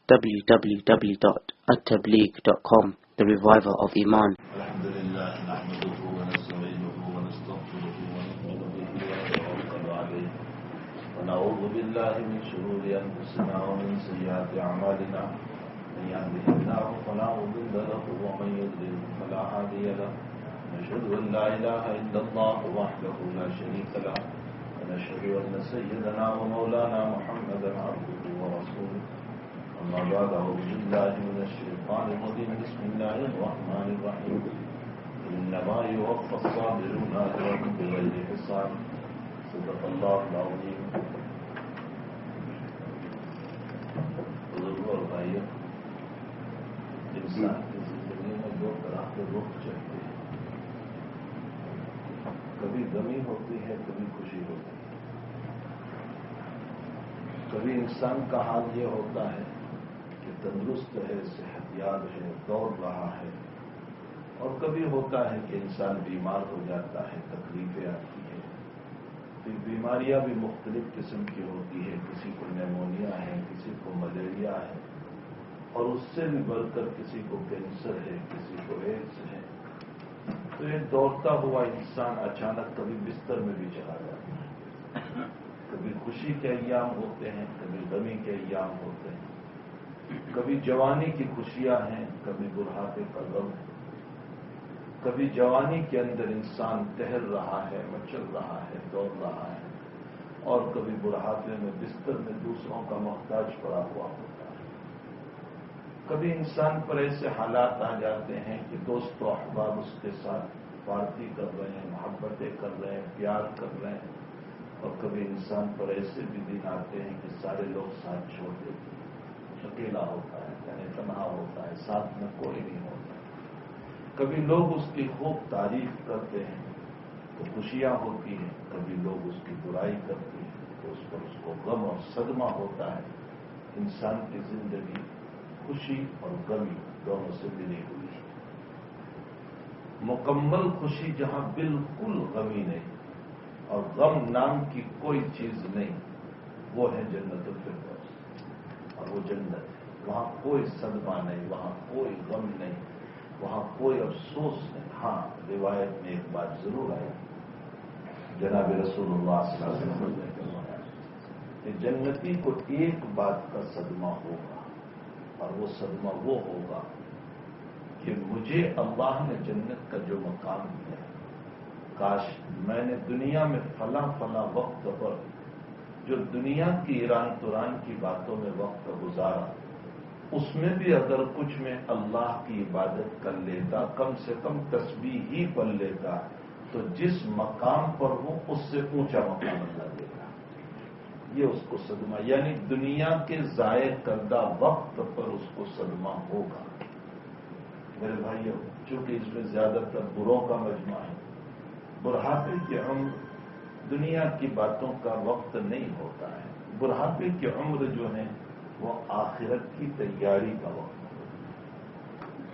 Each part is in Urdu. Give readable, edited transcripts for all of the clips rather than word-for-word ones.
www.attableek.com, the reviver of Iman. Alhamdulillah, nahmaduhu wa nasta'inuhu wa nastaghfiruhu wa nu'minu bihi wa natawakkelu alayhi wa na'udhu billahi min shururi anfusina wa min sayyiati a'malina. Man yahdihillahu fala mudilla lahu wa man yudlil fala hadiya lahu. Nashhadu an la ilaha illallah wahdahu la sharika lahu wa nashhadu anna sayyidana wa mawlana Muhammadan abduhu wa rasuluhu. أما بعد أعوذ بالله من الشيطان الرجيم بسم الله الرحمن الرحيم إنما يوفى الصابرون أجرهم بغير حساب صدق الله العظيم. بزرگوں اور بھائیوں، انسان کی زندگی میں دو طرح کے رخ چلتے ہیں، کبھی غمی ہوتی ہے، کبھی خوشی ہوتی ہے. کبھی انسان کا حال یہ ہوتا ہے تندرست ہے، صحت یاب ہے، دوڑ رہا ہے، اور کبھی ہوتا ہے کہ انسان بیمار ہو جاتا ہے، تکلیفیں آتی ہیں. پھر بیماریاں بھی مختلف قسم کی ہوتی ہے، کسی کو نیمونیا ہے، کسی کو ملیریا ہے، اور اس سے بھی بڑھ کر کسی کو کینسر ہے، کسی کو ایڈز ہے. تو یہ دوڑتا ہوا انسان اچانک کبھی بستر میں بھی چلا جاتا ہے. کبھی خوشی کے ایام ہوتے ہیں، کبھی غمی کے ایام ہوتے ہیں. کبھی جوانی کی خوشیاں ہیں، کبھی بڑھاپے کا غم ہے. کبھی جوانی کے اندر انسان ٹہل رہا ہے، مچل رہا ہے، دوڑ رہا ہے، اور کبھی بڑھاپے میں بستر میں دوسروں کا محتاج پڑا ہوا ہوتا ہے. کبھی انسان پر ایسے حالات آ جاتے ہیں کہ دوست و احباب اس کے ساتھ پارٹی کر رہے ہیں، محبتیں کر رہے ہیں، پیار کر رہے ہیں، اور کبھی انسان پر ایسے بھی دن آتے ہیں کہ سارے لوگ ساتھ چھوڑ دیتے ہیں، اکیلا ہوتا ہے، یعنی تنہا ہوتا ہے، ساتھ میں کوئی نہیں ہوتا. کبھی لوگ اس کی خوب تعریف کرتے ہیں تو خوشیاں ہوتی ہیں، کبھی لوگ اس کی برائی کرتے ہیں تو اس پر اس کو غم اور صدمہ ہوتا ہے. انسان کی زندگی خوشی اور غمی دونوں سے ملی ہوئی ہے. مکمل خوشی جہاں بالکل غمی نہیں اور غم نام کی کوئی چیز نہیں، وہ ہے جنت الفردوس. اور وہ جنت ہے، وہاں کوئی صدمہ نہیں، وہاں کوئی غم نہیں، وہاں کوئی افسوس نہیں. ہاں، روایت میں ایک بات ضرور آئی، جناب رسول اللہ صلی اللہ علیہ وسلم نے فرمایا کہ جنتی کو ایک بات کا صدمہ ہوگا، اور وہ صدمہ وہ ہوگا کہ مجھے اللہ نے جنت کا جو مقام دیا، کاش میں نے دنیا میں فلاں فلاں وقت پر جو دنیا کی ایران تران کی باتوں میں وقت گزارا، اس میں بھی اگر کچھ میں اللہ کی عبادت کر لیتا، کم سے کم تسبیح ہی پڑھ لیتا، تو جس مقام پر ہوں اس سے اونچا مقام اللہ دیتا. یہ اس کو صدمہ، یعنی دنیا کے ضائع کردہ وقت پر اس کو صدمہ ہوگا. میرے بھائیوں، چونکہ اس میں زیادہ تر بروں کا مجمع ہے، بڑھاپے کی عمر دنیا کی باتوں کا وقت نہیں ہوتا ہے. بڑھاپے کی عمر جو ہے وہ آخرت کی تیاری کا وقت ہوتا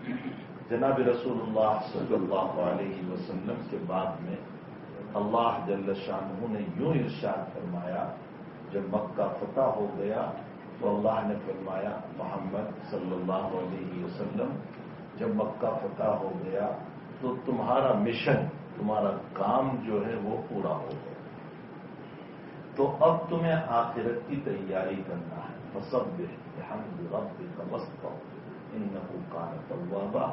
ہے. جناب رسول اللہ صلی اللہ علیہ وسلم کے بعد میں اللہ جل شانہ نے یوں ارشاد فرمایا، جب مکہ فتح ہو گیا تو اللہ نے فرمایا محمد صلی اللہ علیہ وسلم، جب مکہ فتح ہو گیا تو تمہارا مشن، تمہارا کام جو ہے وہ پورا ہو گیا، تو اب تمہیں آخرت کی تیاری کرنا ہے. فسبح بحمد ربک واستغفرہ انہ کان توابا.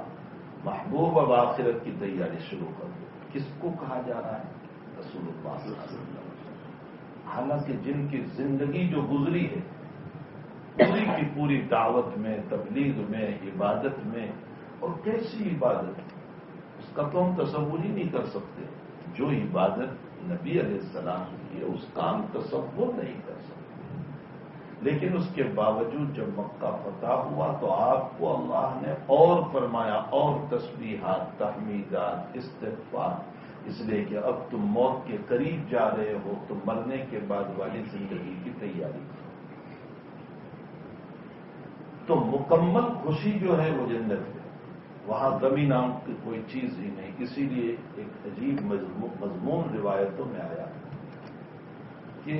محبوب اب آخرت کی تیاری شروع کر دو. کس کو کہا جا رہا ہے؟ رسول اللہ صلی اللہ علیہ وسلم. حالانکہ جن کی زندگی جو گزری ہے، پوری کی پوری دعوت میں، تبلیغ میں، عبادت میں، اور کیسی عبادت، اس کا تو ہم تصور ہی نہیں کر سکتے. جو عبادت نبی علیہ السلام کی ہے اس کا ہم تصور نہیں کر سکتے. لیکن اس کے باوجود جب مکہ فتح ہوا تو آپ کو اللہ نے اور فرمایا، اور تسبیحات، تحمیدات، استغفار، اس لیے کہ اب تم موت کے قریب جا رہے ہو تو مرنے کے بعد والی زندگی کی تیاری کرو. تو مکمل خوشی جو ہے وہ جنت ہے، وہاں غمی نام کی کوئی چیز ہی نہیں. اسی لیے ایک عجیب مضمون روایتوں میں آیا کہ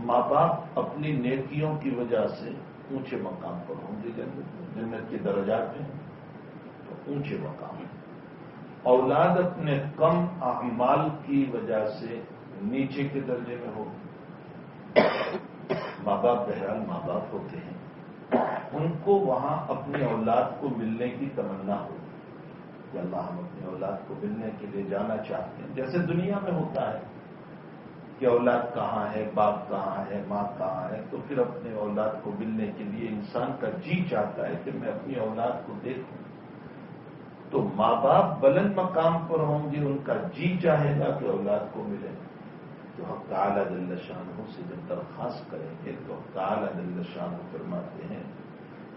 ماں باپ اپنی نیکیوں کی وجہ سے اونچے مقام پر ہوں گے جنت کے درجات ہیں تو اونچے مقام ہیں. اولاد اپنے کم اعمال کی وجہ سے نیچے کے درجے میں ہوگی. ماں باپ بہرحال ماں باپ ہوتے ہیں, ان کو وہاں اپنی اولاد کو ملنے کی تمنا ہوگی کہ اللہ ہم اپنی اولاد کو ملنے کے لیے جانا چاہتے ہیں. جیسے دنیا میں ہوتا ہے کہ اولاد کہاں ہے, باپ کہاں ہے, ماں کہاں ہے, تو پھر اپنے اولاد کو ملنے کے لیے انسان کا جی چاہتا ہے کہ میں اپنی اولاد کو دیکھوں. تو ماں باپ بلند مقام پر ہوں گے, ان کا جی چاہے گا کہ اولاد کو ملے. تو حق تعالی جل شانہ سے جب درخواست کریں گے تو حق تعالی جل شانہ فرماتے ہیں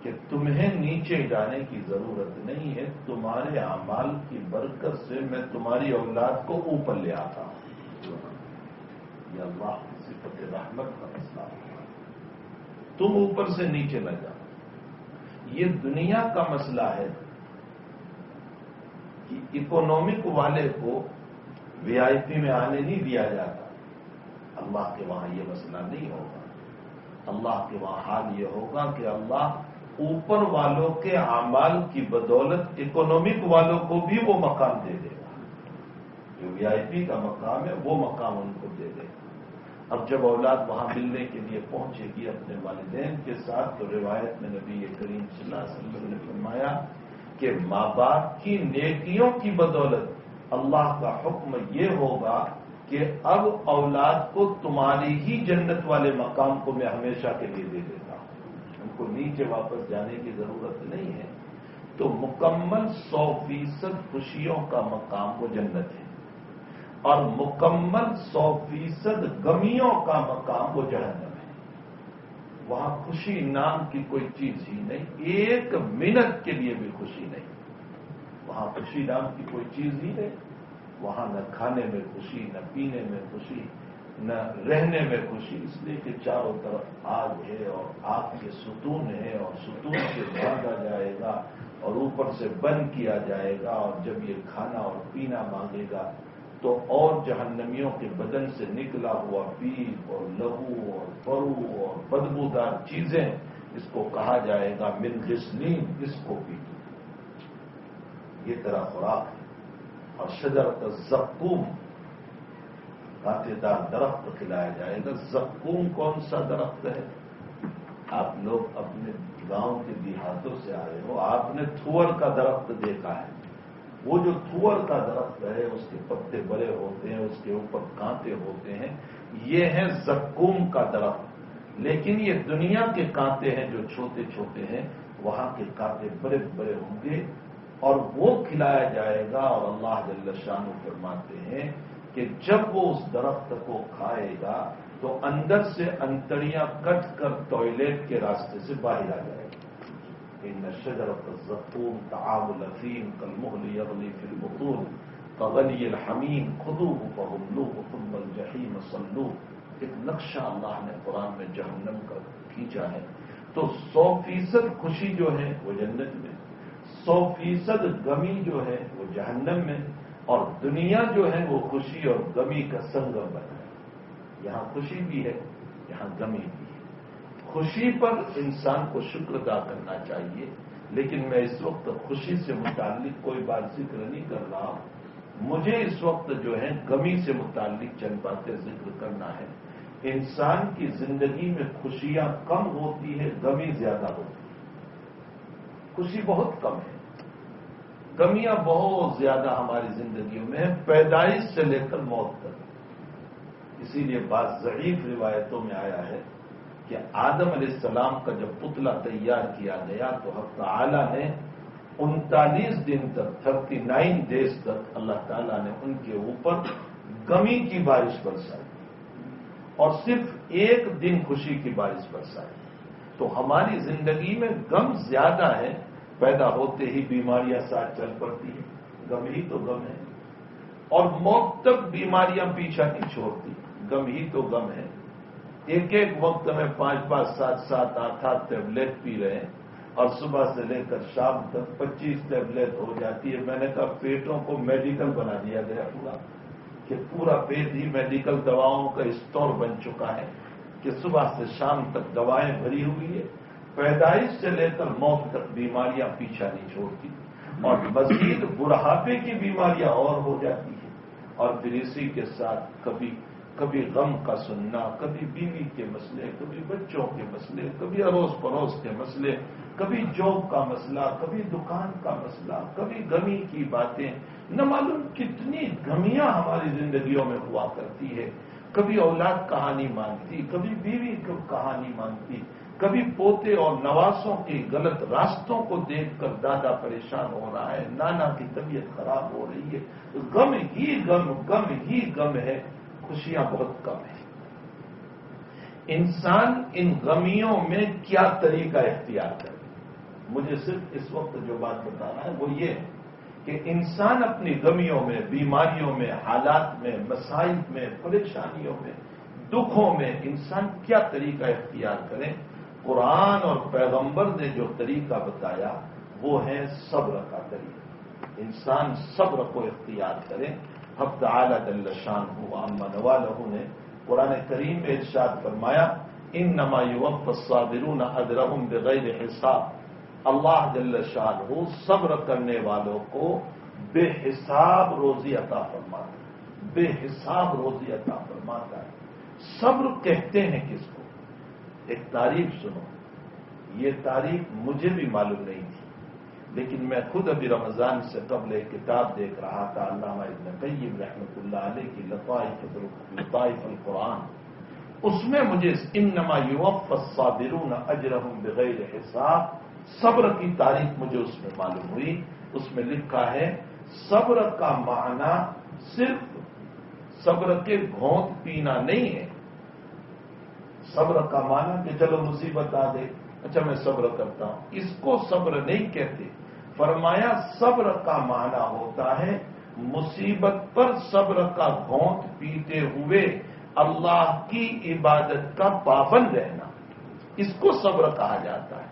کہ تمہیں نیچے جانے کی ضرورت نہیں ہے, تمہارے اعمال کی برکت سے میں تمہاری اولاد کو اوپر لے آتا ہوں. یہ اللہ کی صفت رحمت کا مسئلہ ہے. تم اوپر سے نیچے نہ جاؤ. یہ دنیا کا مسئلہ ہے کہ اکنامک والے کو وی آئی پی میں آنے نہیں دیا جاتا. اللہ کے وہاں یہ مسئلہ نہیں ہوگا. اللہ کے وہاں حال یہ ہوگا کہ اللہ اوپر والوں کے اعمال کی بدولت اکنامک والوں کو بھی وہ مقام دے دے گا. جو وی آئی پی کا مقام ہے وہ مقام ان کو دے دے گا. اب جب اولاد وہاں ملنے کے لیے پہنچے گی اپنے والدین کے ساتھ, تو روایت میں نبی کریم صلی اللہ علیہ وسلم نے فرمایا کہ ماں باپ کی نیکیوں کی بدولت اللہ کا حکم یہ ہوگا کہ اب اولاد کو تمہاری ہی جنت والے مقام کو میں ہمیشہ کے لیے دے دیتا ہوں. ان کو نیچے واپس جانے کی ضرورت نہیں ہے. تو مکمل 100% خوشیوں کا مقام وہ جنت ہے, اور مکمل 100% غمیوں کا مقام وہ جہنم ہے. وہاں خوشی نام کی کوئی چیز ہی نہیں, ایک منٹ کے لیے بھی خوشی نہیں. وہاں خوشی نام کی کوئی چیز ہی نہیں. وہاں نہ کھانے میں خوشی, نہ پینے میں خوشی, نہ رہنے میں خوشی, اس لیے کہ چاروں طرف آگ ہے اور آگ کے ستون ہے, اور ستون سے باندھا جائے گا اور اوپر سے بند کیا جائے گا. اور جب یہ کھانا اور پینا مانگے گا تو اور جہنمیوں کے بدن سے نکلا ہوا پیپ اور لہو اور پرو اور بدبودار چیزیں اس کو کہا جائے گا من غسلین, اس کو پی. یہ طرح خوراک ہے. اور شجرۃ الزقوم, کانٹے دار درخت کھلایا جائے گا. زقوم کون سا درخت ہے؟ آپ لوگ اپنے گاؤں کے دیہاتوں سے آئے ہو, آپ نے تھور کا درخت دیکھا ہے. وہ جو تھور کا درخت ہے اس کے پتے بڑے ہوتے ہیں, اس کے اوپر کانٹے ہوتے ہیں, یہ ہے زقوم کا درخت. لیکن یہ دنیا کے کانٹے ہیں جو چھوٹے چھوٹے ہیں, وہاں کے کانٹے بڑے بڑے ہوں گے اور وہ کھلایا جائے گا. اور اللہ جل شانہ فرماتے ہیں کہ جب وہ اس درخت کو کھائے گا تو اندر سے انتڑیاں کٹ کر ٹوائلٹ کے راستے سے باہر آ جائے گا. ان شجرۃ الزقوم طعام الاثیم کالمہل یغلی فی البطون کغلی الحمیم خذوہ فغلوہ ثم الجحیم صلوہ. ایک نقشہ اللہ نے قرآن میں جہنم کا کھینچا ہے. تو 100% خوشی جو ہے وہ جنت میں, 100% غمی جو ہے وہ جہنم میں, اور دنیا جو ہے وہ خوشی اور غمی کا سنگم بنا ہے. یہاں خوشی بھی ہے, یہاں غمی بھی ہے. خوشی پر انسان کو شکر ادا کرنا چاہیے, لیکن میں اس وقت خوشی سے متعلق کوئی بات ذکر نہیں کر رہا ہوں. مجھے اس وقت جو ہے غمی سے متعلق چند باتیں ذکر کرنا ہے. انسان کی زندگی میں خوشیاں کم ہوتی ہے, غمی زیادہ ہوتی ہے. خوشی بہت کم ہے, غمیاں بہت زیادہ ہماری زندگیوں میں ہیں, پیدائش سے لے کر موت تک. اسی لیے بعض ضعیف روایتوں میں آیا ہے کہ آدم علیہ السلام کا جب پتلا تیار کیا گیا تو حق تعالی نے 39 دن تک 39 days تک اللہ تعالیٰ نے ان کے اوپر غمی کی بارش برسائی اور صرف ایک دن خوشی کی بارش برسائی. تو ہماری زندگی میں غم زیادہ ہے, پیدا ہوتے ہی بیماریاں ساتھ چل پڑتی ہیں, غم ہی تو غم ہے, اور موت تک بیماریاں پیچھا نہیں چھوڑتی, غم ہی تو غم ہے. ایک ایک وقت میں 5-5, 7-7, 8-8 ٹیبلٹ پی رہے ہیں, اور صبح سے لے کر شام تک 25 ٹیبلٹ ہو جاتی ہے. میں نے کہا پیٹوں کو میڈیکل بنا دیا گیا پورا, کہ پورا پیٹ ہی میڈیکل دواؤں کا اسٹور بن چکا ہے, کہ صبح سے شام تک دوائیں بھری ہوئی ہے. پیدائش سے لے کر موت تک بیماریاں پیچھا نہیں چھوڑتی، اور مزید بڑھاپے کی بیماریاں اور ہو جاتی ہیں، اور پھر اسی کے ساتھ کبھی غم کا سننا، کبھی بیوی کے مسئلے، کبھی بچوں کے مسئلے، کبھی اڑوس پڑوس کے مسئلے، کبھی جاب کا مسئلہ، کبھی دکان کا مسئلہ، کبھی غمی کی باتیں، نہ معلوم کتنی غمیاں ہماری زندگیوں میں ہوا کرتی ہے۔ کبھی اولاد کہانی مانتی، کبھی بیوی کہانی مانتی، کبھی پوتے اور نواسوں کے غلط راستوں کو دیکھ کر دادا پریشان ہو رہا ہے، نانا کی طبیعت خراب ہو رہی ہے، غم ہی غم ہے، خوشیاں بہت کم ہیں۔ انسان ان غمیوں میں کیا طریقہ اختیار کرے؟ مجھے صرف اس وقت جو بات بتانا ہے وہ یہ ہے کہ انسان اپنی غمیوں میں، بیماریوں میں، حالات میں، مسائل میں، پریشانیوں میں، دکھوں میں انسان کیا طریقہ اختیار کرے؟ قرآن اور پیغمبر نے جو طریقہ بتایا وہ ہے صبر کا طریقہ۔ انسان صبر کو اختیار کرے۔ حق تعالی جل شانہ وعما نوالہ نے قرآن کریم میں ارشاد فرمایا، انما یوفی الصابرون اجرہم بغیر حساب۔ اللہ جل شانہ صبر کرنے والوں کو بے حساب روزی عطا فرماتا ہے، بے حساب روزی عطا فرماتا ہے۔ صبر کہتے ہیں کس کو؟ ایک تعریف سنو، یہ تعریف مجھے بھی معلوم نہیں تھی، لیکن میں خود ابھی رمضان سے قبل ایک کتاب دیکھ رہا تھا علامہ ابن قیم رحمۃ اللہ علیہ کی لطائف القرآن، اس میں مجھے انما یوفی الصابرون اجرہم بغیر حساب صبر کی تعریف مجھے اس میں معلوم ہوئی۔ اس میں لکھا ہے صبر کا معنی صرف صبر کے گھونٹ پینا نہیں ہے۔ صبر کا معنی کہ چلو مصیبت آ گئی، اچھا میں صبر کرتا ہوں، اس کو صبر نہیں کہتے۔ فرمایا صبر کا معنی ہوتا ہے مصیبت پر صبر کا گھونٹ پیتے ہوئے اللہ کی عبادت کا پابند رہنا، اس کو صبر کہا جاتا ہے۔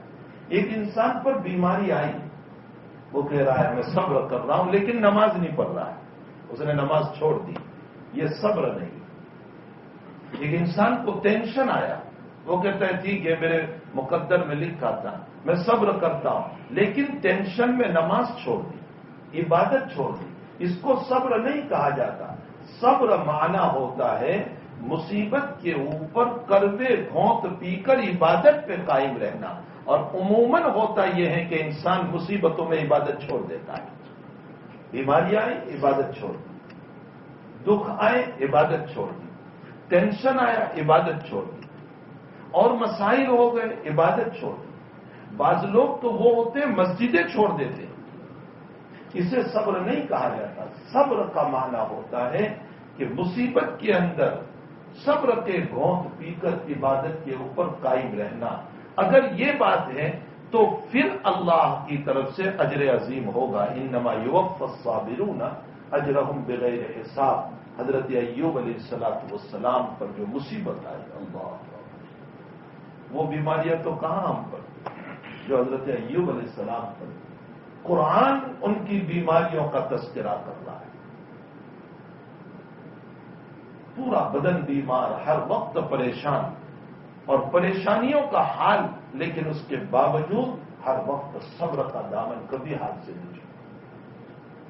ایک انسان پر بیماری آئی، وہ کہہ رہا ہے میں صبر کر رہا ہوں لیکن نماز نہیں پڑھ رہا ہے، اس نے نماز چھوڑ دی، یہ صبر نہیں۔ ایک انسان کو ٹینشن آیا، وہ کہتا ہے ٹھیک ہے میرے مقدر میں لکھا تھا میں صبر کرتا ہوں، لیکن ٹینشن میں نماز چھوڑ دی، عبادت چھوڑ دی، اس کو صبر نہیں کہا جاتا۔ صبر معنی ہوتا ہے مصیبت کے اوپر کڑوے گھونٹ پی کر عبادت پہ قائم رہنا، اور عموماً ہوتا یہ ہے کہ انسان مصیبتوں میں عبادت چھوڑ دیتا ہے۔ بیماری آئے عبادت چھوڑ دی، دکھ آئے عبادت چھوڑ دی، ٹینشن آیا عبادت چھوڑ دی، اور مسائل ہو گئے عبادت چھوڑ دی۔ بعض لوگ تو وہ ہوتے ہیں مسجدیں چھوڑ دیتے، اسے صبر نہیں کہا جاتا۔ صبر کا معنی ہوتا ہے کہ مصیبت کے اندر صبر کے گھونٹ پی کر عبادت کے اوپر قائم رہنا۔ اگر یہ بات ہے تو پھر اللہ کی طرف سے اجر عظیم ہوگا۔ انما یوفی الصابرون اجرہم بغیر حساب۔ حضرت ایوب علیہ السلام پر جو مصیبت آئی، اللہ، وہ بیماریاں تو کہاں ہم پر جو حضرت ایوب علیہ السلام پر، قرآن ان کی بیماریوں کا تذکرہ کر رہا ہے۔ پورا بدن بیمار، ہر وقت پریشان، اور پریشانیوں کا حال، لیکن اس کے باوجود ہر وقت صبر کا دامن کبھی ہاتھ سے نہیں چھوڑا۔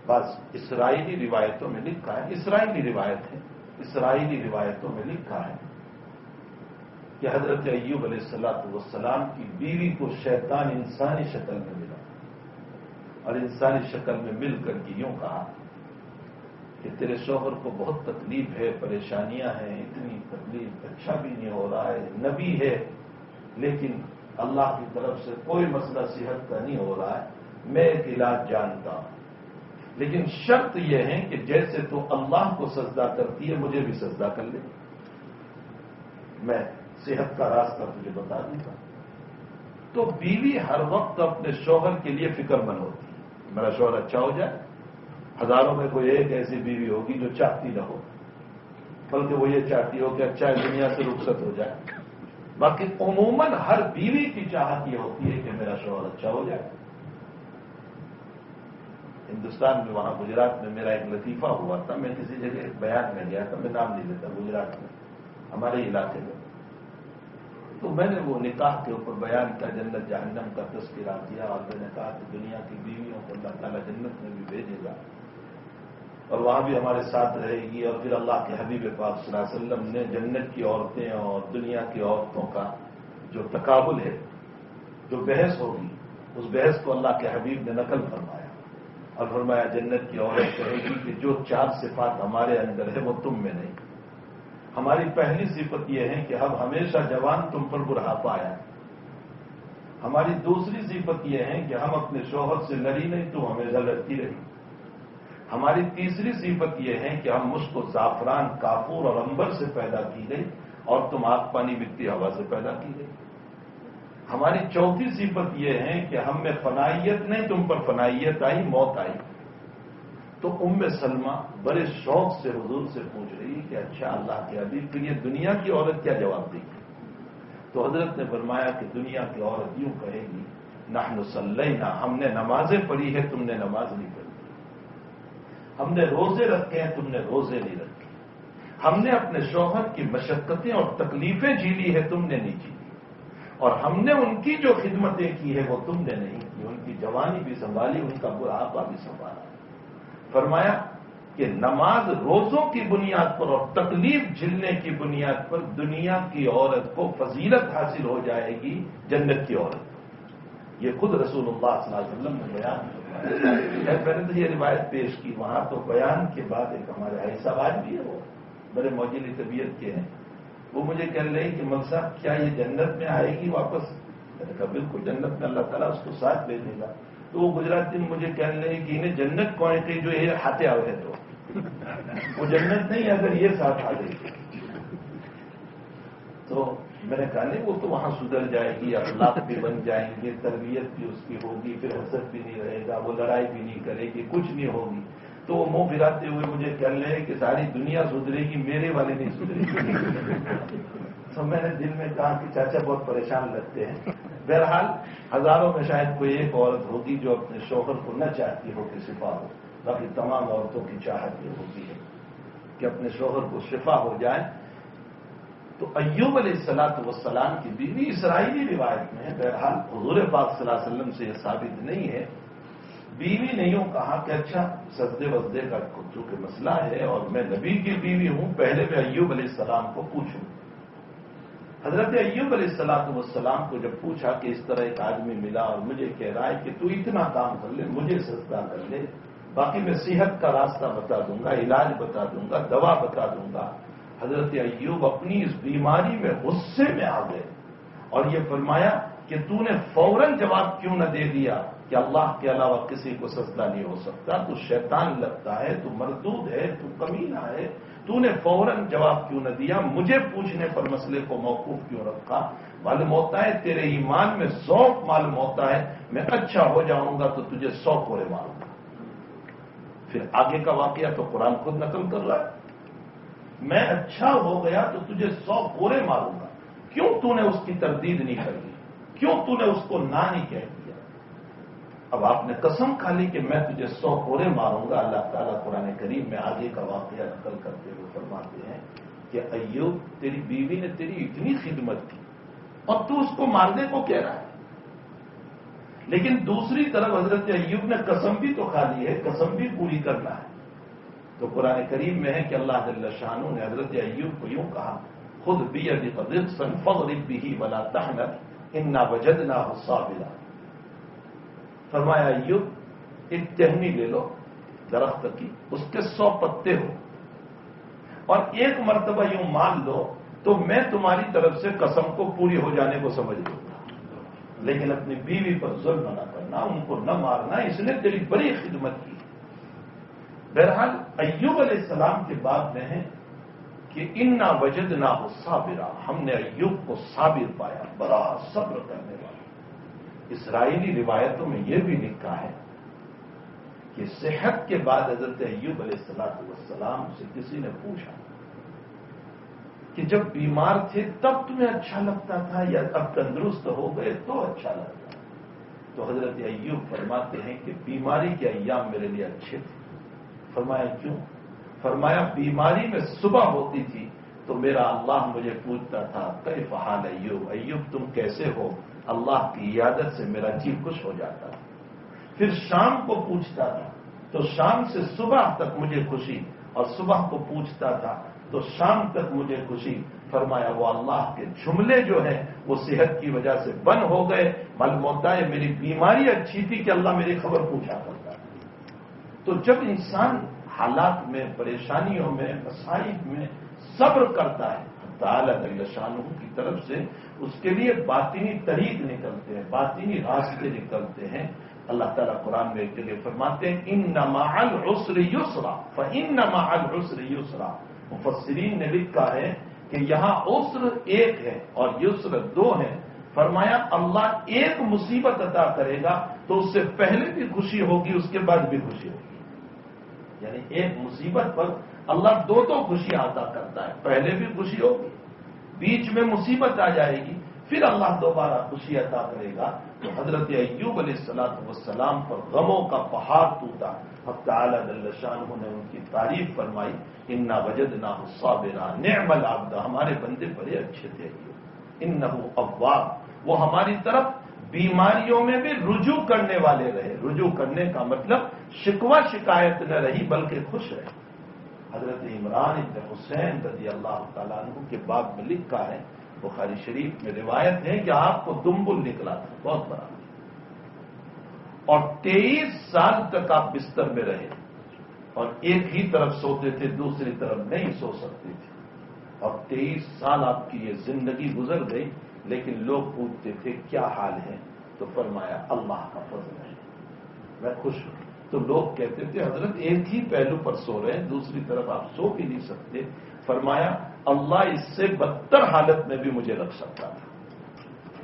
بس اسرائیلی روایتوں میں لکھا ہے، اسرائیلی روایت ہے، اسرائیلی روایتوں میں لکھا ہے کہ حضرت ایوب علیہ السلام کی بیوی کو شیطان انسانی شکل میں ملا، اور انسانی شکل میں مل کر کے یوں کہا کہ تیرے شوہر کو بہت تکلیف ہے، پریشانیاں ہیں، اتنی تکلیف، اچھا بھی نہیں ہو رہا ہے، نبی ہے لیکن اللہ کی طرف سے کوئی مسئلہ صحت کا نہیں ہو رہا ہے، میں ایک علاج جانتا ہوں، لیکن شرط یہ ہے کہ جیسے تو اللہ کو سجدہ کرتی ہے مجھے بھی سجدہ کر لے، میں صحت کا راستہ تجھے بتا دوں گا۔ تو بیوی ہر وقت اپنے شوہر کے لیے فکر مند ہوتی ہے، میرا شوہر اچھا ہو جائے۔ ہزاروں میں کوئی ایک ایسی بیوی ہوگی جو چاہتی نہ ہو، بلکہ وہ یہ چاہتی ہو کہ اچھا دنیا سے رخصت ہو جائے۔ باقی عموماً ہر بیوی کی چاہت یہ ہوتی ہے کہ میرا شوہر اچھا ہو جائے۔ ہندوستان میں، وہاں گجرات میں میرا ایک لطیفہ ہوا تھا، میں کسی جگہ بیان میں گیا تھا، میں نام نہیں لیتا، گجرات میں ہمارے علاقے میں تو میں نے وہ نکاح کے اوپر بیان کیا، جنت جہنم کا تذکرہ کیا، اور میں نے کہا کہ دنیا کی بیویوں کو اللہ تعالیٰ جنت میں بھی بھیجے گا اور وہاں بھی ہمارے ساتھ رہے گی، اور پھر اللہ کے حبیب پاک صلی اللہ علیہ وسلم نے جنت کی عورتیں اور دنیا کی عورتوں کا جو تقابل ہے، جو بحث ہوگی، اس بحث کو اللہ کے حبیب نے نقل فرمایا اور فرمایا جنت کی عورت کہے گی کہ جو 4 صفات ہمارے اندر ہے وہ تم میں نہیں۔ ہماری پہلی صفت یہ ہے کہ ہم ہمیشہ جوان، تم پر بڑھاپا آیا۔ ہماری دوسری صفت یہ ہے کہ ہم اپنے شوہر سے لڑی نہیں، تو ہمیشہ لڑتی رہی۔ ہماری تیسری صفت یہ ہے کہ ہم مشک و زعفران، کافور اور عنبر سے پیدا کی گئی، اور تم آگ پانی مٹی ہوا سے پیدا کی گئی۔ ہماری چوتھی صفت یہ ہے کہ ہم میں فنائیت نہیں، تم پر فنائیت آئی، موت آئی۔ تو سلمہ بڑے شوق سے حضور سے پوچھ رہی کہ اچھا اللہ کے حبیب، پھر یہ دنیا کی عورت کیا جواب دے گی؟ تو حضرت نے فرمایا کہ دنیا کی عورت یوں کہے گی، نحن صلینا، ہم نے نمازیں پڑھی ہے، تم نے نماز نہیں پڑھی۔ ہم نے روزے رکھے ہیں، تم نے روزے نہیں رکھے۔ ہم نے اپنے شوہر کی مشقتیں اور تکلیفیں جھیلی ہے، تم نے نہیں جھیلی۔ اور ہم نے ان کی جو خدمتیں کی ہے وہ تم نے نہیں کی، ان کی جوانی بھی سنبھالی، ان کا بڑھاپا بھی سنبھالا۔ فرمایا کہ نماز روزوں کی بنیاد پر اور تکلیف جھلنے کی بنیاد پر دنیا کی عورت کو فضیلت حاصل ہو جائے گی جنت کی عورت۔ یہ خود رسول اللہ صلی اللہ علیہ وسلم نے بیان کیا۔ میں نے تو یہ روایت پیش کی، وہاں تو بیان کے بعد ایک ہمارے بھائی صاحب بھی ہے، وہ بڑے موجودی طبیعت کے ہیں، وہ مجھے کہہ رہے کہ مل صاحب کیا یہ جنت میں آئے گی واپس؟ میں نے کہا بالکل جنت میں اللہ تعالیٰ اس کو ساتھ بھیجے گا۔ تو وہ گجراتی میں مجھے کہنے لگے کہ انہیں جنت کون کہ جو یہ ہاتھے آئے تو وہ جنت نہیں اگر یہ ساتھ آ گئی تو میں نے کہا نہیں، وہ تو وہاں سدھر جائے گی، اخلاق بھی بن جائیں گے، تربیت بھی اس کی ہوگی، پھر حسد بھی نہیں رہے گا، وہ لڑائی بھی نہیں کرے گی، کچھ نہیں ہوگی۔ تو وہ منہ پھراتے ہوئے مجھے کہنے لگے کہ ساری دنیا سدھرے گی، میرے والے نہیں سدھرے گی۔ تو میں نے دل میں کہا کہ چاچا بہت پریشان لگتے ہیں۔ بہرحال ہزاروں میں شاید کوئی ایک عورت ہوگی جو اپنے شوہر کو نہ چاہتی ہو کہ شفا ہو، باقی تمام عورتوں کی چاہت یہ ہوتی ہے کہ اپنے شوہر کو شفا ہو جائے۔ تو ایوب علیہ السلام کی بیوی اسرائیلی روایت میں ہے، بہرحال حضور پاک صلی اللہ علیہ وسلم سے یہ ثابت نہیں ہے، بیوی نے یوں کہا کہ اچھا سجدے وسدے کا چونکہ مسئلہ ہے اور میں نبی کی بیوی ہوں، پہلے میں ایوب علیہ السلام کو پوچھوں۔ حضرت ایوب علیہ السلام کو جب پوچھا کہ اس طرح ایک آدمی ملا اور مجھے کہہ رہا ہے کہ تو اتنا کام کر لے، مجھے سجدہ کر لے، باقی میں صحت کا راستہ بتا دوں گا، علاج بتا دوں گا، دوا بتا دوں گا۔ حضرت ایوب اپنی اس بیماری میں غصے میں آ گئے اور یہ فرمایا کہ تو نے فوراً جواب کیوں نہ دے دیا کہ اللہ کے علاوہ کسی کو سجدہ نہیں ہو سکتا، تو شیطان لگتا ہے، تو مردود ہے، تو کمینہ ہے، تو نے فوراً جواب کیوں نہ دیا، مجھے پوچھنے پر مسئلے کو موقوف کیوں رکھا؟ معلوم ہوتا ہے تیرے ایمان میں ذوق معلوم ہوتا ہے، میں اچھا ہو جاؤں گا تو تجھے 100 کوڑے ماروں گا۔ پھر آگے کا واقعہ تو قرآن خود نقل کر رہا ہے، میں اچھا ہو گیا تو تجھے 100 کوڑے ماروں گا۔ کیوں تو نے اس کی تردید نہیں کر دی؟ کیوں تو نے اس کو نہ نہیں کہہ دیا؟ اب آپ نے قسم کھا لی کہ میں تجھے 100 کوڑے ماروں گا۔ اللہ تعالیٰ قرآن کریم میں آگے کا واقعہ نقل کرتے ہوئے فرماتے ہیں کہ ایوب تیری بیوی نے تیری اتنی خدمت کی اور تو اس کو مارنے کو کہہ رہا ہے۔ لیکن دوسری طرف حضرت ایوب نے قسم بھی تو کھا لی ہے، قسم بھی پوری کرنا ہے۔ تو قرآن کریم میں ہے کہ اللہ جل شانہ نے حضرت ایوب کو یوں کہا، خود بیدک ضغصا فاضرب به ولا تحنث انا وجدناه صابرا۔ فرمایا ایوب ایک ٹہنی لے لو درخت کی، اس کے 100 پتے ہو اور ایک مرتبہ یوں مان لو تو میں تمہاری طرف سے قسم کو پوری ہو جانے کو سمجھ لوں گا، لیکن اپنی بیوی پر ظلم نہ کرنا، ان کو نہ مارنا، اس نے تیری بڑی خدمت کی۔ بہرحال ایوب علیہ السلام کے بعد میں ہے کہ انا وجدناہ صابرا، ہم نے ایوب کو صابر پایا، بڑا صبر کرنے والا۔ اسرائیلی روایتوں میں یہ بھی لکھا ہے کہ صحت کے بعد حضرت ایوب علیہ السلام سے کسی نے پوچھا کہ جب بیمار تھے تب تمہیں اچھا لگتا تھا یا اب تندرست ہو گئے تو اچھا لگتا؟ تو حضرت ایوب فرماتے ہیں کہ بیماری کے ایام میرے لیے اچھے تھے۔ فرمایا کیوں؟ فرمایا بیماری میں صبح ہوتی تھی تو میرا اللہ مجھے پوچھتا تھا کیف حال ایوب، ایوب تم کیسے ہو؟ اللہ کی عیادت سے میرا جی خوش ہو جاتا تھا۔ پھر شام کو پوچھتا تھا تو شام سے صبح تک مجھے خوشی، اور صبح کو پوچھتا تھا تو شام تک مجھے خوشی۔ فرمایا وہ اللہ کے جملے جو ہیں وہ صحت کی وجہ سے بند ہو گئے، معلوم ہوتا ہے میری بیماری اچھی تھی کہ اللہ میری خبر پوچھا کرتا ہے۔ تو جب انسان حالات میں، پریشانیوں میں، مصائب میں صبر کرتا ہے، تعالیٰ جل شانہ کی طرف سے اس کے لیے باطنی طریق نکلتے ہیں، باطنی راستے نکلتے ہیں۔ اللہ تعالیٰ قرآن میں ایک جگہ فرماتے ہیں ان مع العسر یسرا فان مع العسر یسرا۔ مفسرین نے لکھا ہے کہ یہاں عسر ایک ہے اور یسر دو ہے۔ فرمایا اللہ ایک مصیبت عطا کرے گا تو اس سے پہلے بھی خوشی ہوگی، اس کے بعد بھی خوشی ہوگی۔ یعنی ایک مصیبت پر اللہ دو خوشیاں عطا کرتا ہے، پہلے بھی خوشی ہوگی، بیچ میں مصیبت آ جائے گی، پھر اللہ دوبارہ خوشی عطا کرے گا۔ تو حضرت ایوب علیہ السلام پر غموں کا پہاڑ ٹوٹا، حق تعالیٰ جل شانہ نے ان کی تعریف فرمائی انا وجدناہ صابرا نعم العبد، ہمارے بندے بڑے اچھے تھے، انہ اواب، وہ ہماری طرف بیماریوں میں بھی رجوع کرنے والے رہے۔ رجوع کرنے کا مطلب شکوہ شکایت نہ رہی بلکہ خوش رہے۔ حضرت عمران ابن حسین رضی اللہ تعالیٰ عنہ کے باب میں لکھا ہے، بخاری شریف میں روایت ہے کہ آپ کو دمبل نکلا تھا بہت بڑا، اور 23 سال تک آپ بستر میں رہے اور ایک ہی طرف سوتے تھے، دوسری طرف نہیں سو سکتے تھے، اور 23 سال آپ کی یہ زندگی گزر گئی، لیکن لوگ پوچھتے تھے کیا حال ہے؟ تو فرمایا اللہ کا فضل ہے، میں خوش ہوں۔ تو لوگ کہتے تھے حضرت ایک ہی پہلو پر سو رہے ہیں، دوسری طرف آپ سو بھی نہیں سکتے۔ فرمایا اللہ اس سے بدتر حالت میں بھی مجھے رکھ سکتا تھا،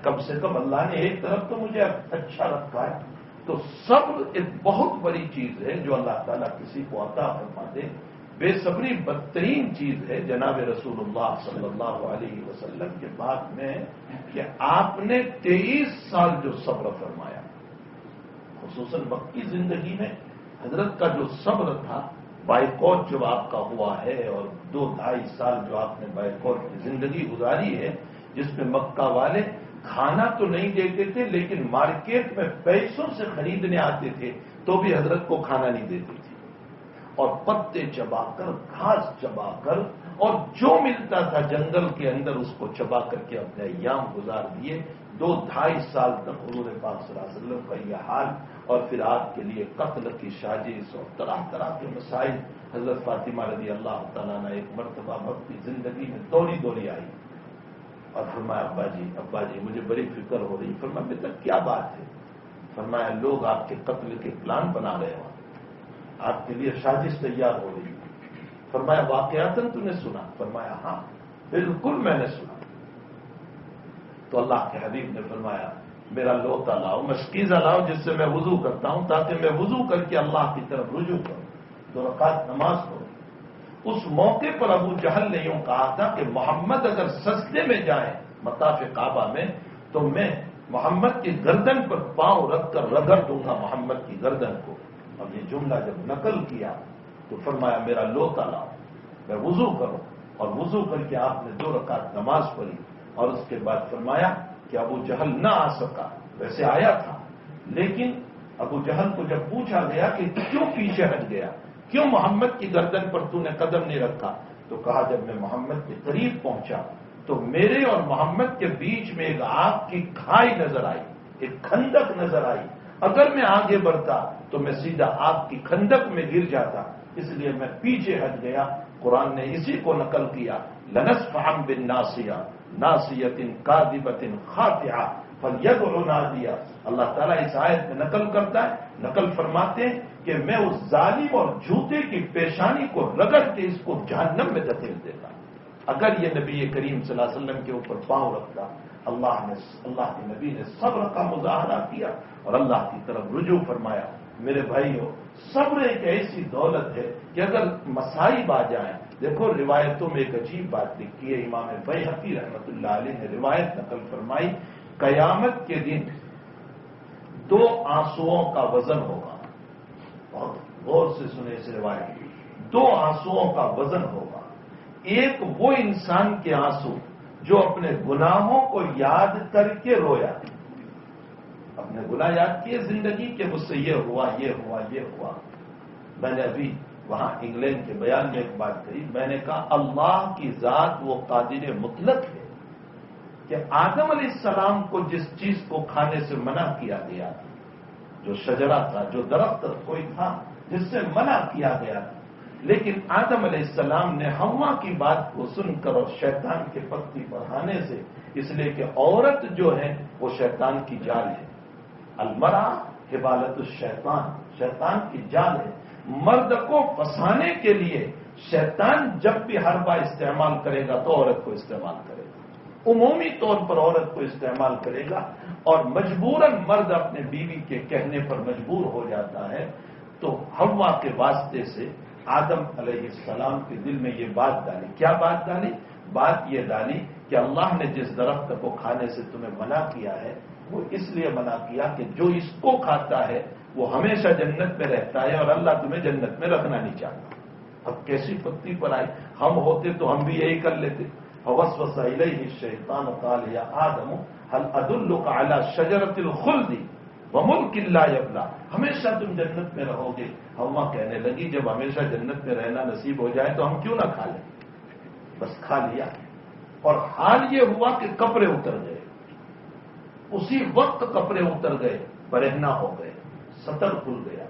کم سے کم اللہ نے ایک طرف تو مجھے اچھا رکھا ہے۔ تو صبر ایک بہت بڑی چیز ہے جو اللہ تعالیٰ کسی کو عطا فرما دے۔ بے صبری بدترین چیز ہے۔ جناب رسول اللہ صلی اللہ علیہ وسلم کے بعد میں کہ آپ نے 23 سال جو صبر فرمایا، خصوصاً مکی زندگی میں حضرت کا جو صبر تھا، بائیکاٹ جو آپ کا ہوا ہے اور 2-2.5 سال جو آپ نے بائیکاٹ کی زندگی گزاری ہے، جس میں مکہ والے کھانا تو نہیں دیتے تھے لیکن مارکیٹ میں پیسوں سے خریدنے آتے تھے تو بھی حضرت کو کھانا نہیں دیتے تھے، اور پتے چبا کر، گھاس چبا کر، اور جو ملتا تھا جنگل کے اندر اس کو چبا کر کے اپنے ایام گزار دیے۔ 2-2.5 سال تک حضور پاک صلی اللہ علیہ وسلم کا یہ حال، اور پھر آپ کے لیے قتل کی سازش اور طرح طرح کے مسائل۔ حضرت فاطمہ رضی اللہ تعالیٰ نے ایک مرتبہ اپنی زندگی میں دوڑی آئی اور فرمایا ابا جی مجھے بڑی فکر ہو رہی۔ فرمایا بیٹا کیا بات ہے؟ فرمایا لوگ آپ کے قتل کے پلان بنا رہے ہو، آپ کے لیے سازش تیار ہو رہی۔ فرمایا واقعاتاً تو نے سنا؟ فرمایا ہاں بالکل میں نے سنا۔ تو اللہ کے حبیب نے فرمایا میرا لوتا لاؤ، مشکیزہ لاؤ جس سے میں وضو کرتا ہوں تاکہ میں وضو کر کے اللہ کی طرف رجوع کروں، 2 رکعت نماز پڑھوں۔ اس موقع پر ابو جہل نے یوں کہا تھا کہ محمد اگر سجدے میں جائیں مطاف کعبہ میں تو میں محمد کی گردن پر پاؤں رکھ کر رگڑ دوں گا محمد کی گردن کو۔ اور یہ جملہ جب نقل کیا تو فرمایا میرا لوتا لاؤ، میں وضو کروں، اور وضو کر کے آپ نے 2 رکعت نماز پڑھی، اور اس کے بعد فرمایا کہ ابو جہل نہ آ سکا، ویسے آیا تھا لیکن ابو جہل کو جب پوچھا گیا کہ کیوں پیچھے ہٹ گیا، کیوں محمد کی گردن پر تو نے قدم نہیں رکھا، تو کہا جب میں محمد کے قریب پہنچا تو میرے اور محمد کے بیچ میں ایک آگ کی کھائی نظر آئی، ایک خندق نظر آئی، اگر میں آگے بڑھتا تو میں سیدھا آگ کی خندق میں گر جاتا، اس لیے میں پیچھے ہٹ گیا۔ قرآن نے اسی کو نقل کیا لنصفعن بالناصیہ ناصیۃ کاذبۃ خاطئہ فلیدع نادیہ۔ اللہ تعالیٰ اس آیت میں نقل کرتا ہے، نقل فرماتے ہیں کہ میں اس ظالم اور جھوٹے کی پیشانی کو رگڑ کے اس کو جہنم میں دھکیل دیتا۔ اگر یہ نبی کریم صلی اللہ علیہ وسلم کے اوپر پاؤں رکھتا، اللہ کے نبی نے صبر کا مظاہرہ کیا اور اللہ کی طرف رجوع فرمایا۔ میرے بھائیوں، صبر ایک ایسی دولت ہے کہ اگر مصائب آ جائیں، دیکھو روایتوں میں ایک عجیب بات لکھی ہے، امام بیہقی رحمۃ اللہ علیہ نے روایت نقل فرمائی، قیامت کے دن 2 آنسوؤں کا وزن ہوگا، بہت غور سے سنے اس روایت، 2 آنسوؤں کا وزن ہوگا، ایک وہ انسان کے آنسو جو اپنے گناہوں کو یاد کر کے رویا، اپنے گناہ یاد کیے زندگی کے، مجھ سے یہ ہوا یہ ہوا یہ ہوا۔ میں نے ابھی وہاں انگلینڈ کے بیان میں ایک بات کہی، میں نے کہا اللہ کی ذات وہ قادر مطلق ہے کہ آدم علیہ السلام کو جس چیز کو کھانے سے منع کیا گیا تھا، جو شجرہ تھا، جو درخت کوئی تھا جس سے منع کیا گیا تھا، لیکن آدم علیہ السلام نے حوا کی بات کو سن کر اور شیطان کے پتی بڑھانے سے، اس لیے کہ عورت جو ہے وہ شیطان کی جال ہے، المرأہ حبالت الشیطان، شیطان کی جال ہے۔ مرد کو پھنسانے کے لیے شیطان جب بھی حربہ استعمال کرے گا تو عورت کو استعمال کرے گا، عمومی طور پر عورت کو استعمال کرے گا، اور مجبوراً مرد اپنے بیوی کے کہنے پر مجبور ہو جاتا ہے۔ تو حوا کے واسطے سے آدم علیہ السلام کے دل میں یہ بات ڈالی، کیا بات ڈالی؟ بات یہ ڈالی کہ اللہ نے جس درخت کو کھانے سے تمہیں منع کیا ہے وہ اس لیے منع کیا کہ جو اس کو کھاتا ہے وہ ہمیشہ جنت میں رہتا ہے، اور اللہ تمہیں جنت میں رکھنا نہیں چاہتا۔ اب کیسی پتی پر آئی، ہم ہوتے تو ہم بھی یہی کر لیتے۔ فوسوس الیہ الشیطان قال یا آدم هل ادلک علی شجرۃ الخلد وملک لا یبلی، ہمیشہ تم جنت میں رہو گے۔ حوا کہنے لگی جب ہمیشہ جنت میں رہنا نصیب ہو جائے تو ہم کیوں نہ کھا لیں، بس کھا لیا، اور حال یہ ہوا کہ کپڑے اتر گئے، اسی وقت کپڑے اتر گئے، برہنہ ہو گئے، سطر کھل گیا،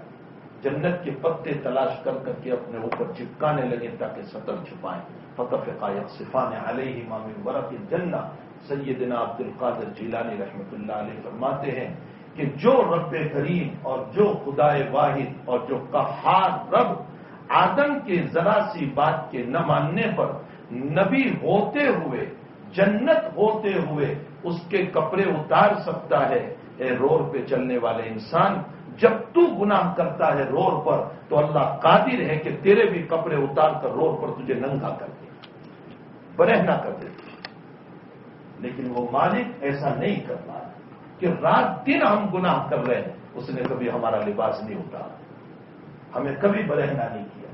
جنت کے پتے تلاش کر کر کے اپنے اوپر چپکانے لگے تاکہ سطر چھپائیں۔ فطفقا یخصفان علیہما من ورق الجنہ، سیدنا عبد القادر جیلانی رحمۃ اللہ علیہ فرماتے ہیں کہ جو رب کریم اور جو خدائے واحد اور جو قہار رب آدم کے ذرا سی بات کے نہ ماننے پر نبی ہوتے ہوئے، جنت ہوتے ہوئے اس کے کپڑے اتار سکتا ہے، اے روڈ پہ چلنے والے انسان، جب تو گناہ کرتا ہے روڈ پر تو اللہ قادر ہے کہ تیرے بھی کپڑے اتار کر روڈ پر تجھے ننگا کر دے، برہنہ کر دے۔ لیکن وہ مالک ایسا نہیں کر رہا کہ رات دن ہم گناہ کر رہے ہیں، اس نے کبھی ہمارا لباس نہیں اتارا، ہمیں کبھی برہنہ نہیں کیا،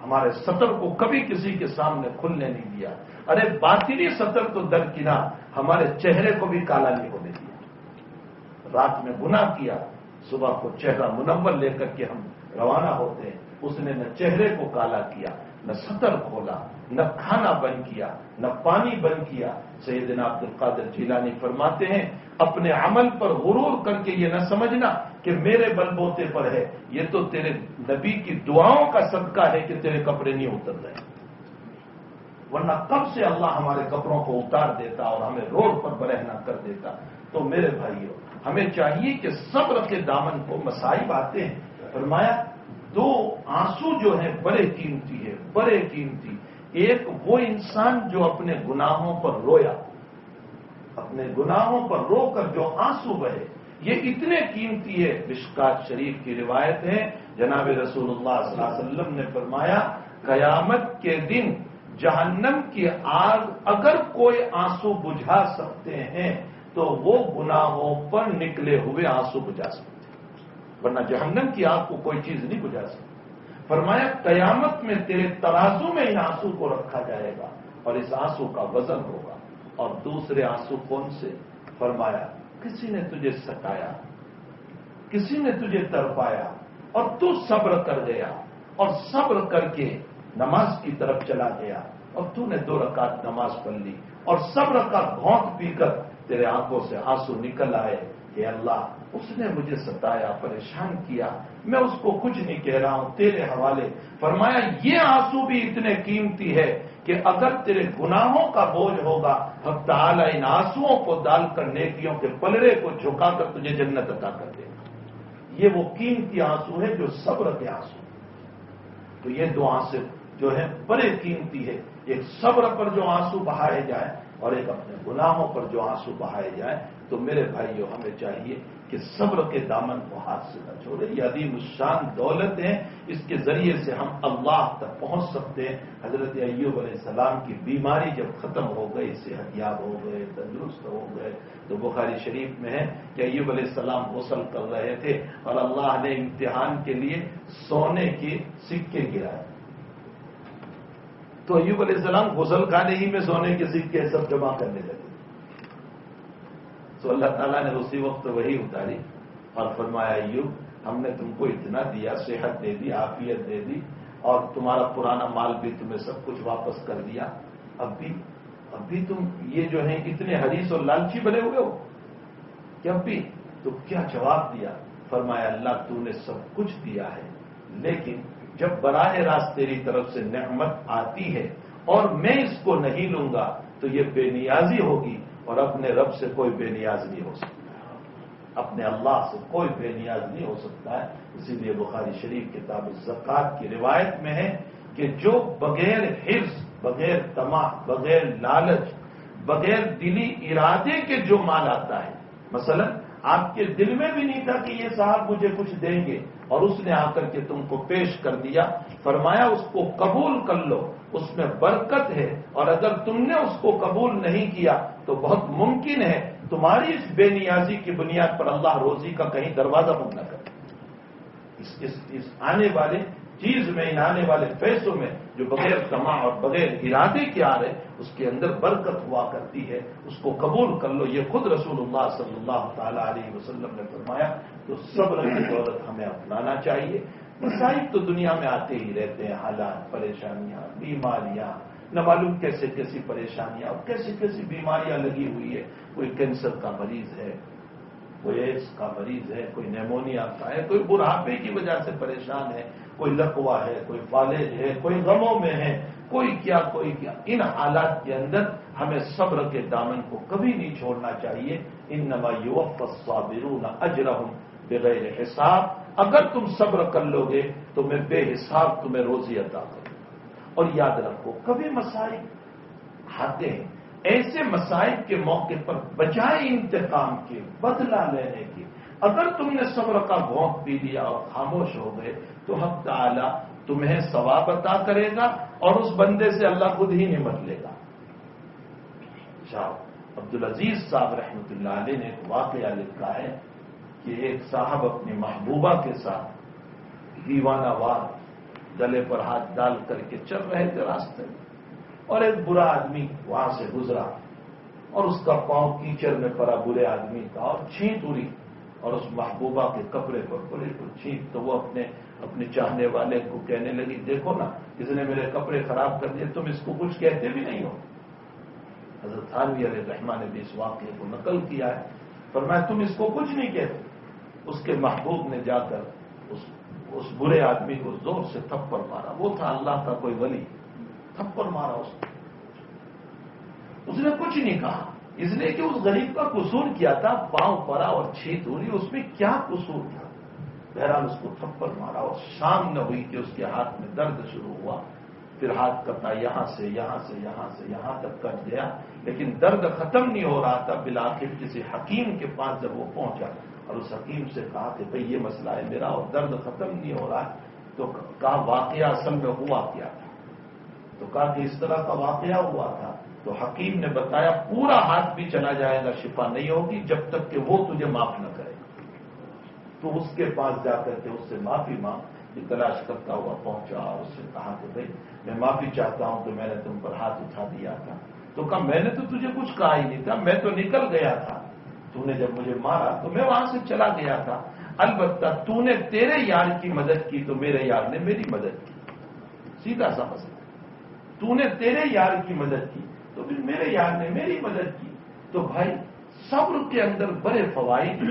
ہمارے سطر کو کبھی کسی کے سامنے کھلنے نہیں دیا۔ ارے باطنی سطر تو درکنار، ہمارے چہرے کو بھی کالا نہیں ہونے دیا۔ رات میں گناہ کیا، صبح کو چہرہ منور لے کر کے ہم روانہ ہوتے ہیں، اس نے نہ چہرے کو کالا کیا، نہ سطر کھولا، نہ کھانا بند کیا، نہ پانی بند کیا۔ سیدنا عبد القادر جیلانی فرماتے ہیں اپنے عمل پر غرور کر کے یہ نہ سمجھنا کہ میرے بل بوتے پر ہے، یہ تو تیرے نبی کی دعاؤں کا صدقہ ہے کہ تیرے کپڑے نہیں اتر رہے، ورنہ کب سے اللہ ہمارے کپڑوں کو اتار دیتا اور ہمیں روڈ پر برہنہ کر دیتا۔ تو میرے بھائیوں، ہمیں چاہیے کہ صبر کے دامن کو، مصائب آتے ہیں، فرمایا دو آنسو جو ہیں بڑے قیمتی ہے، بڑے قیمتی۔ ایک وہ انسان جو اپنے گناہوں پر رویا، اپنے گناہوں پر رو کر جو آنسو بہے، یہ اتنے قیمتی ہے۔ مشکات شریف کی روایت ہے، جناب رسول اللہ صلی اللہ علیہ وسلم نے فرمایا قیامت کے دن جہنم کی آگ اگر کوئی آنسو بجھا سکتے ہیں تو وہ گناہوں پر نکلے ہوئے آنسو بجھا سکتے ہیں، ورنہ جہنم کی آگ کو کوئی چیز نہیں بجھا سکتی۔ فرمایا قیامت میں تیرے ترازو میں ان آنسو کو رکھا جائے گا اور اس آنسو کا وزن ہوگا۔ اور دوسرے آنسو کون سے؟ فرمایا کسی نے تجھے ستایا، کسی نے تجھے تڑپایا اور تو صبر کر گیا، اور صبر کر کے نماز کی طرف چلا گیا اور تو نے 2 رکعت نماز پڑھ لی، اور صبر کا گھونٹ پی کر تیرے آنکھوں سے آنسو نکل آئے کہ اللہ اس نے مجھے ستایا، پریشان کیا، میں اس کو کچھ نہیں کہہ رہا ہوں، تیرے حوالے۔ فرمایا یہ آنسو بھی اتنے قیمتی ہے کہ اگر تیرے گناہوں کا بوجھ ہوگا، حق تعالیٰ ان آنسوؤں کو ڈال کر نیکیوں کے پلڑے کو جھکا کر تجھے جنت عطا کر دے گا۔ یہ وہ قیمتی آنسو ہے جو صبر کے آنسو۔ تو یہ 2 آنسو جو ہے بڑے قیمتی ہے، ایک صبر پر جو آنسو بہائے جائیں اور ایک اپنے گناہوں پر جو آنسو بہائے جائیں۔ تو میرے بھائیوں، ہمیں چاہیے کہ صبر کے دامن کو ہاتھ سے نہ چھوڑے، یہ عظیم الشان دولت ہے، اس کے ذریعے سے ہم اللہ تک پہنچ سکتے ہیں۔ حضرت ایوب علیہ السلام کی بیماری جب ختم ہو گئی، صحت یاب ہو گئے، تندرست ہو گئے، تو بخاری شریف میں ہے کہ ایوب علیہ السلام غسل کر رہے تھے اور اللہ نے امتحان کے لیے سونے کے سکے گرائے، تو ایوب علیہ السلام غسل خانے ہی میں سونے کے سکے سب جمع کرنے لگے. تو اللہ تعالیٰ نے اسی وقت وہی اتاری اور فرمایا ایوب ہم نے تم کو اتنا دیا، صحت دے دی، عافیت دے دی، اور تمہارا پرانا مال بھی تمہیں سب کچھ واپس کر دیا، اب بھی تم یہ جو ہیں اتنے حریص اور لالچی بنے ہوئے ہو کہ اب بھی. تو کیا جواب دیا؟ فرمایا اللہ تو نے سب کچھ دیا ہے، لیکن جب براہ راست تیری طرف سے نعمت آتی ہے اور میں اس کو نہیں لوں گا تو یہ بے نیازی ہوگی، اور اپنے رب سے کوئی بے نیاز نہیں ہو سکتا، اپنے اللہ سے کوئی بے نیاز نہیں ہو سکتا ہے. اسی لیے بخاری شریف کتاب الزکات کی روایت میں ہے کہ جو بغیر حرص، بغیر طمع، بغیر لالچ، بغیر دلی ارادے کے جو مال آتا ہے، مثلا آپ کے دل میں بھی نہیں تھا کہ یہ صاحب مجھے کچھ دیں گے اور اس نے آ کر کے تم کو پیش کر دیا، فرمایا اس کو قبول کر لو، اس میں برکت ہے، اور اگر تم نے اس کو قبول نہیں کیا تو بہت ممکن ہے تمہاری اس بے نیازی کی بنیاد پر اللہ روزی کا کہیں دروازہ بند نہ کرے. اس آنے والے چیز میں، ان آنے والے پیسوں میں جو بغیر طمع اور بغیر ارادے کے آ رہے اس کے اندر برکت ہوا کرتی ہے، اس کو قبول کر لو. یہ خود رسول اللہ صلی اللہ تعالی علیہ وسلم نے فرمایا. تو صبر کی دولت ہمیں اپنانا چاہیے. مصائب تو دنیا میں آتے ہی رہتے ہیں، حالات، پریشانیاں، بیماریاں، نہ معلوم کیسے کیسی پریشانیاں اور کیسی کیسی بیماریاں لگی ہوئی ہے. کوئی کینسر کا مریض ہے، کوئی ایڈس کا مریض ہے، کوئی نیمونیا کا ہے، کوئی بڑھاپے کی وجہ سے پریشان ہے، کوئی لقوہ ہے، کوئی فالج ہے، کوئی غموں میں ہے، کوئی کیا. ان حالات کے اندر ہمیں صبر کے دامن کو کبھی نہیں چھوڑنا چاہیے. انما یوفی الصابرون اجرہم بغیر حساب. اگر تم صبر کر لو گے تو میں بے حساب تمہیں روزی عطا کروں. اور یاد رکھو کبھی مسائل آتے ہیں، ایسے مسائل کے موقع پر بجائے انتقام کے، بدلہ لینے کے، اگر تم نے صبر کا گھونٹ پی لیا اور خاموش ہو گئے تو حق تعالی تمہیں ثواب عطا کرے گا، اور اس بندے سے اللہ خود ہی نمٹ لے گا. شاہ عبدالعزیز صاحب رحمۃ اللہ علیہ نے ایک واقعہ لکھا ہے کہ ایک صاحب اپنی محبوبہ کے ساتھ دیوانہ وار گلے پر ہاتھ ڈال کر کے چل رہے تھے راستے میں، اور ایک برا آدمی وہاں سے گزرا اور اس کا پاؤں کیچڑ میں پڑا برے آدمی کا، اور چھینٹ اڑی اور اس محبوبہ کے کپڑے پر پڑے تو چھینٹ. تو وہ اپنے چاہنے والے کو کہنے لگی دیکھو نا اس نے میرے کپڑے خراب کر دیے، تم اس کو کچھ کہتے بھی نہیں ہو. حضرت تھانوی علیہ الرحمہ نے بھی اس واقعے کو نقل کیا ہے، فرمایا تم اس کو کچھ نہیں کہتے. اس کے محبوب نے جا کر اس برے آدمی کو زور سے تھپڑ مارا. وہ تھا اللہ کا کوئی ولی، تھپڑ مارا اس نے کچھ نہیں کہا، اس لیے کہ اس غریب کا قصور کیا تھا، پاؤں پڑا اور چھینٹ ہوئی، اس میں کیا قصور تھا. بہرحال اس کو تھپڑ مارا اور شام نہ ہوئی کہ اس کے ہاتھ میں درد شروع ہوا. پھر ہاتھ کٹا، یہاں سے یہاں سے یہاں سے یہاں تک کٹ گیا، لیکن درد ختم نہیں ہو رہا تھا. بالآخر کسی حکیم کے پاس جب وہ پہنچا اور اس حکیم سے کہا کہ بھئی یہ مسئلہ ہے میرا اور درد ختم نہیں ہو رہا ہے، تو کہا واقعہ اصل میں ہوا کیا تھا. تو کہا کہ اس طرح کا واقعہ ہوا تھا. تو حکیم نے بتایا پورا ہاتھ بھی چلا جائے گا شفا نہیں ہوگی جب تک کہ وہ تجھے معاف نہ کرے. تو اس کے پاس جا کر کے اس سے معافی مانگ. تلاش کرتا ہوا پہنچا اور اس سے کہا کہ بھئی میں معافی چاہتا ہوں کہ میں نے تم پر ہاتھ اٹھا دیا تھا. تو کہا میں نے تو تجھے کچھ کہا ہی نہیں تھا، میں تو نکل گیا تھا، تو نے جب مجھے مارا تو میں وہاں سے چلا گیا تھا. البتہ تو نے تیرے یار کی مدد کی تو میرے یار نے میری مدد کی. سیدھا سا مسئلہ. تو نے تیرے یار کی مدد کی تو پھر میرے یار نے میری مدد کی. تو بھائی صبر کے اندر بڑے فوائد.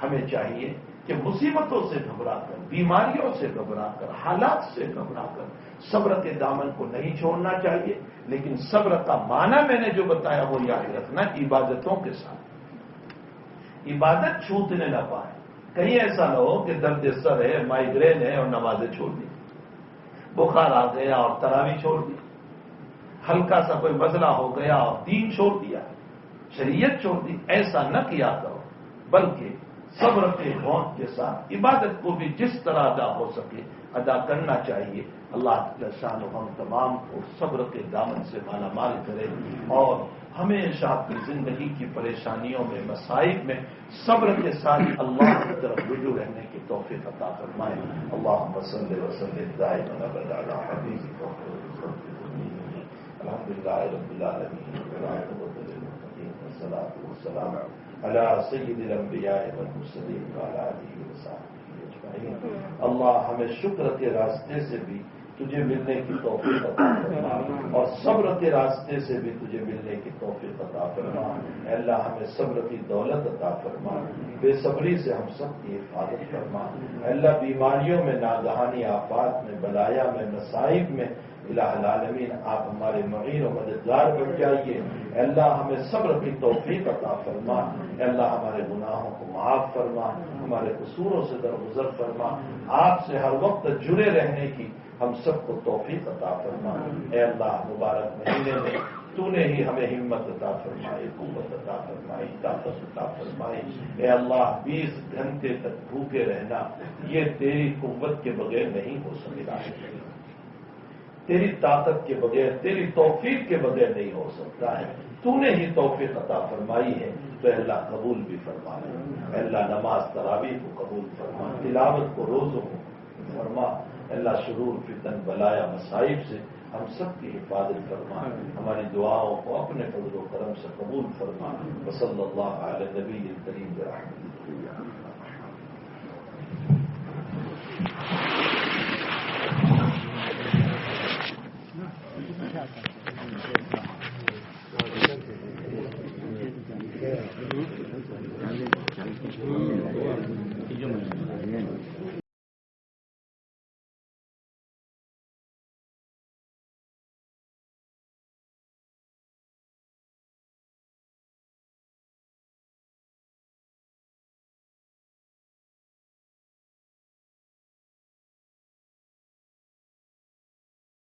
ہمیں چاہیے کہ مصیبتوں سے گھبرا کر، بیماریوں سے گھبرا کر، حالات سے گھبرا کر صبر کے دامن کو نہیں چھوڑنا چاہیے. لیکن صبر کا معنی میں نے جو بتایا وہ یاد رکھنا، عبادتوں کے ساتھ. عبادت چھوٹنے نہ پائے. کہیں ایسا نہ ہو کہ درد سر ہے، مائیگرین ہے اور نمازیں چھوڑ دی، بخار آ گیا اور تراویح چھوڑ دی، ہلکا سا کوئی مسئلہ ہو گیا اور دین چھوڑ دیا، شریعت چھوڑ دی. ایسا نہ کیا کرو، بلکہ صبر کے گھونٹ کے ساتھ عبادت کو بھی جس طرح ادا ہو سکے ادا کرنا چاہیے. اللہ شان ہم تمام کو صبر کے دامن سے مالا مال کرے اور ہمیشہ اپنی زندگی کی پریشانیوں میں، مصائب میں صبر کے ساتھ اللہ کی طرف رجوع رہنے کی توفیق عطا فرمائے. اللہم صلی وسلم دائما ابدا علی حبیبک الحمدللہ رب العالمین والصلاة والسلام علی سید الانبیاء والمرسلین وعلی آلہ وصحبہ اجمعین۔ اللہ ہمیں شکر کے راستے سے بھی تجھے ملنے کی توفیق عطا فرما اور صبر کے راستے سے بھی تجھے ملنے کی توفیق عطا فرما۔ اے اللہ ہمیں صبر کی دولت عطا فرما، بے صبری سے ہم سب کی حفاظت فرما۔ اے اللہ بیماریوں میں، ناگہانی آفات میں، بلایا میں، مصائب میں الہ العالمین آپ ہمارے معین و مددگار بن جائیے۔ اے اللہ ہمیں صبر کی توفیق عطا فرما۔ اے اللہ ہمارے گناہوں کو معاف فرما، ہمارے قصوروں سے درگزر فرما، آپ سے ہر وقت جڑے رہنے کی ہم سب کو توفیق عطا فرما۔ اے اللہ مبارک مہینے میں تو نے ہی ہمیں ہمت عطا فرمائی، قوت عطا فرمائی، طاقت عطا فرمائی۔ اے اللہ 20 گھنٹے تک بھوکے رہنا یہ تیری قوت کے بغیر نہیں ہو سکتا ہے، تیری طاقت کے بغیر، تیری توفیق کے بغیر نہیں ہو سکتا ہے۔ تو نے ہی توفیق عطا فرمائی ہے تو اے اللہ قبول بھی فرما لے۔ اے اللہ نماز تراویح کو قبول فرما، تلاوت کو روزوں کو فرما۔ اے اللہ شرور فتن بلایا مصائب سے ہم سب کی حفاظت فرما، ہماری دعاؤں کو اپنے فضل و کرم سے قبول فرما۔ وصلی اللہ علی نبی الکریم برحمتہ۔